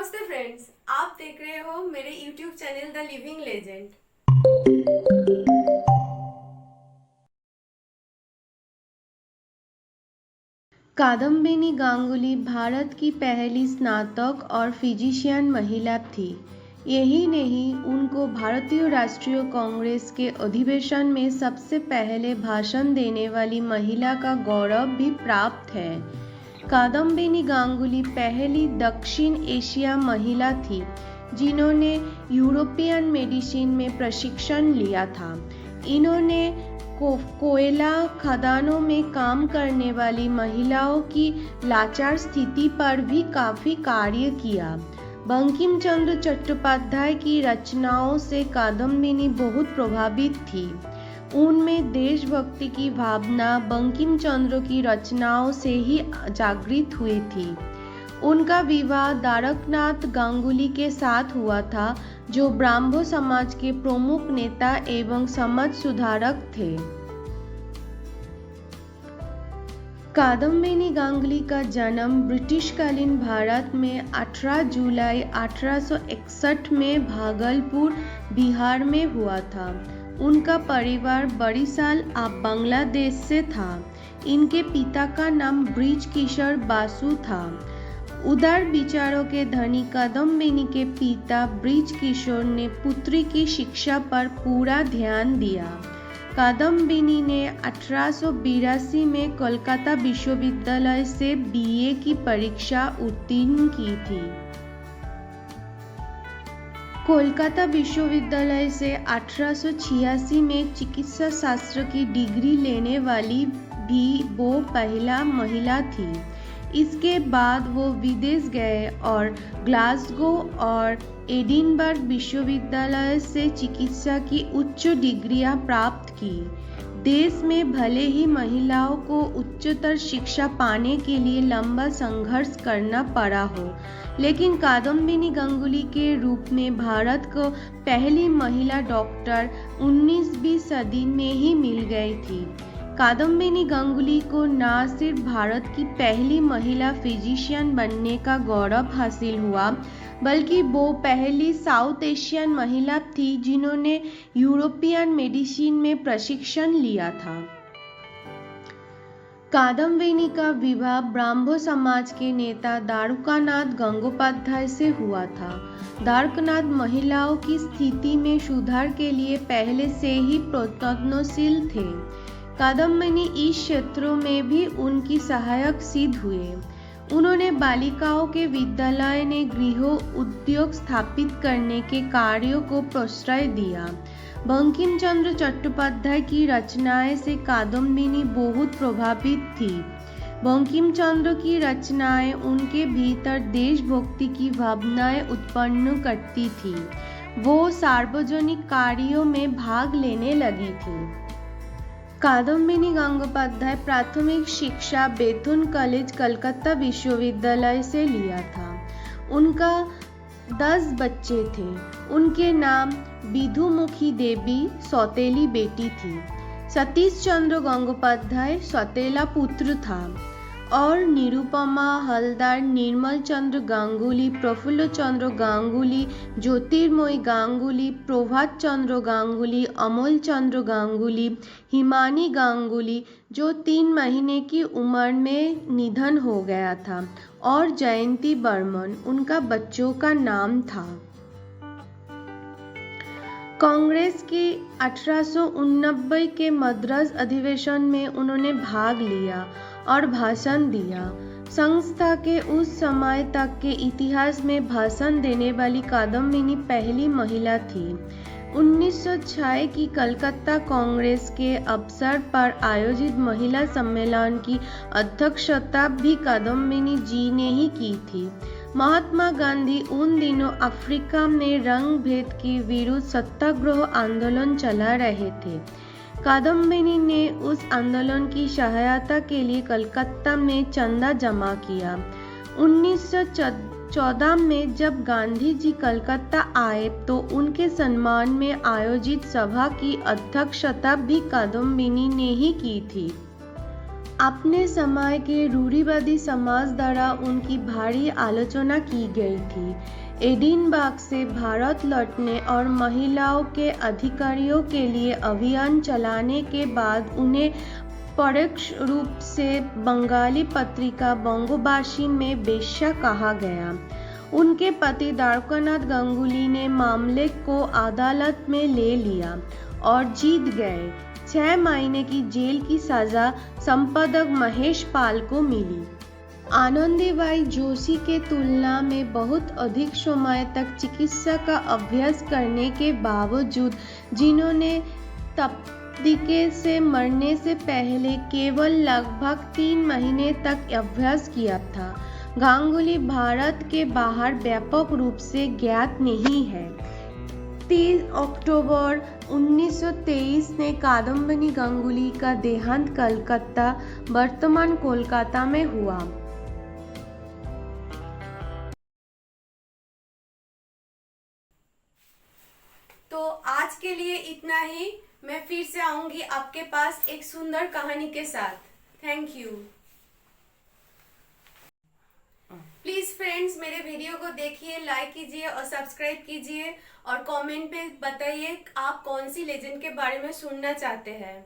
नमस्ते फ्रेंड्स, आप देख रहे हो मेरे YouTube channel the living legend. Kadambini Ganguly Bharat की पहली स्नातक और फिजिशियन महिला थी। यही नहीं, उनको भारतीय राष्ट्रीय कांग्रेस के अधिवेशन में सबसे पहले भाषण देने वाली महिला का गौरव भी प्राप्त है। कादम्बिनी गांगुली पहली दक्षिण एशिया महिला थी जिन्होंने यूरोपियन मेडिसिन में प्रशिक्षण लिया था। इन्होंने कोयला खदानों में काम करने वाली महिलाओं की लाचार स्थिति पर भी काफी कार्य किया। बंकिम चंद्र चट्टोपाध्याय की रचनाओं से कादम्बिनी बहुत प्रभावित थी। उनमें देशभक्ति की भावना बंकिम चंद्र की रचनाओं से ही जागृत हुई थी। उनका विवाह द्वारकनाथ गांगुली के साथ हुआ था, जो ब्राह्मो समाज के प्रमुख नेता एवं समाज सुधारक थे। कादम्बिनी गांगुली का जन्म ब्रिटिशकालीन भारत में 18 जुलाई 1861 में भागलपुर, बिहार में हुआ था। उनका परिवार बरिशाल बांग्लादेश से था। इनके पिता का नाम ब्रिज किशोर बासु था। उदार विचारों के धनी कादम्बिनी के पिता ब्रिज किशोर ने पुत्री की शिक्षा पर पूरा ध्यान दिया। कादम्बिनी ने 1882 में कोलकाता विश्वविद्यालय से बीए की परीक्षा उत्तीर्ण की थी। कोलकाता विश्वविद्यालय से 1886 में चिकित्सा शास्त्र की डिग्री लेने वाली भी वो पहला महिला थी। इसके बाद वो विदेश गए और ग्लासगो और एडिनबर्ग विश्वविद्यालय से चिकित्सा की उच्च डिग्रियां प्राप्त की। देश में भले ही महिलाओं को उच्चतर शिक्षा पाने के लिए लंबा संघर्ष करना पड़ा हो, लेकिन कादम्बिनी गांगुली के रूप में भारत को पहली महिला डॉक्टर 19वीं सदी में ही मिल गई थी। कादम्बिनी गांगुली को न सिर्फ भारत की पहली महिला फिजिशियन बनने का गौरव हासिल हुआ, बल्कि वो पहली साउथ एशियन महिला थी जिन्होंने यूरोपियन मेडिसिन में प्रशिक्षण लिया था। कादम्बिनी का विवाह ब्राह्मो समाज के नेता द्वारकानाथ गंगोपाध्याय से हुआ था। द्वारकानाथ महिलाओं की स्थिति में सुधार के लिए पहले से ही प्रयत्नशील थे। कादम्बिनी इस क्षेत्रों में भी उनकी सहायक सिद्ध हुए। उन्होंने बालिकाओं के विद्यालय ने गृह उद्योग स्थापित करने के कार्यों को प्रश्रय दिया। बंकिम चंद्र चट्टोपाध्याय की रचनाएं से कादम्बिनी बहुत प्रभावित थी। बंकिम चंद्र की रचनाएं उनके भीतर देशभक्ति की भावनाएं उत्पन्न करती थी। वो सार्वजनिक कार्यों में भाग लेने लगी थी। कादम्बिनी गंगोपाध्याय प्राथमिक शिक्षा बेथुन कॉलेज कलकत्ता विश्वविद्यालय से लिया था। उनका 10 बच्चे थे। उनके नाम विधुमुखी देवी सौतेली बेटी थी, सतीश चंद्र गंगोपाध्याय सौतेला पुत्र था और निरुपमा हलदार, निर्मल चंद्र गांगुली, प्रफुल्ल चंद्र गांगुली, ज्योतिर्मयी गांगुली, प्रभात चंद्र गांगुली, अमोल चंद्र गांगुली, हिमानी गांगुली जो 3 महीने की उम्र में निधन हो गया था, और जयंती बर्मन उनका बच्चों का नाम था। कांग्रेस की 1889 के मद्रास अधिवेशन में उन्होंने भाग लिया और भाषण दिया। संस्था के उस समय तक के इतिहास में भाषण देने वाली कादम्बिनी पहली महिला थी। 1906 की कलकत्ता कांग्रेस के अवसर पर आयोजित महिला सम्मेलन की अध्यक्षता भी कादम्बिनी जी ने ही की थी। महात्मा गांधी उन दिनों अफ्रीका में रंग भेद के विरुद्ध सत्याग्रह आंदोलन चला रहे थे। कादम्बिनी ने उस आंदोलन की सहायता के लिए कलकत्ता में चंदा जमा किया। 1914 में जब गांधी जी कलकत्ता आए तो उनके सम्मान में आयोजित सभा की अध्यक्षता भी कादम्बिनी ने ही की थी। अपने समय के रूढ़िवादी समाज द्वारा उनकी भारी आलोचना की गई थी। एडिनबर्ग से भारत लौटने और महिलाओं के अधिकारों के लिए अभियान चलाने के बाद उन्हें परोक्ष रूप से बंगाली पत्रिका बंगोबाशी में वेश्या कहा गया। उनके पति द्वारकानाथ गांगुली ने मामले को अदालत में ले लिया और जीत गए। 6 महीने की जेल की सजा संपादक महेश पाल को मिली। आनंदीबाई जोशी के तुलना में बहुत अधिक समय तक चिकित्सा का अभ्यास करने के बावजूद, जिन्होंने तपेदिक से मरने से पहले केवल लगभग 3 महीने तक अभ्यास किया था, गांगुली भारत के बाहर व्यापक रूप से ज्ञात नहीं है। 30 अक्टूबर 1923 ने कादम्बिनी गांगुली का देहांत कलकत्ता, वर्तमान कोलकाता में हुआ। तो आज के लिए इतना ही। मैं फिर से आऊंगी आपके पास एक सुंदर कहानी के साथ। Thank you. प्लीज फ्रेंड्स, मेरे वीडियो को देखिए, लाइक कीजिए और सब्सक्राइब कीजिए और कमेंट पे बताइए आप कौन सी लेजेंड के बारे में सुनना चाहते हैं।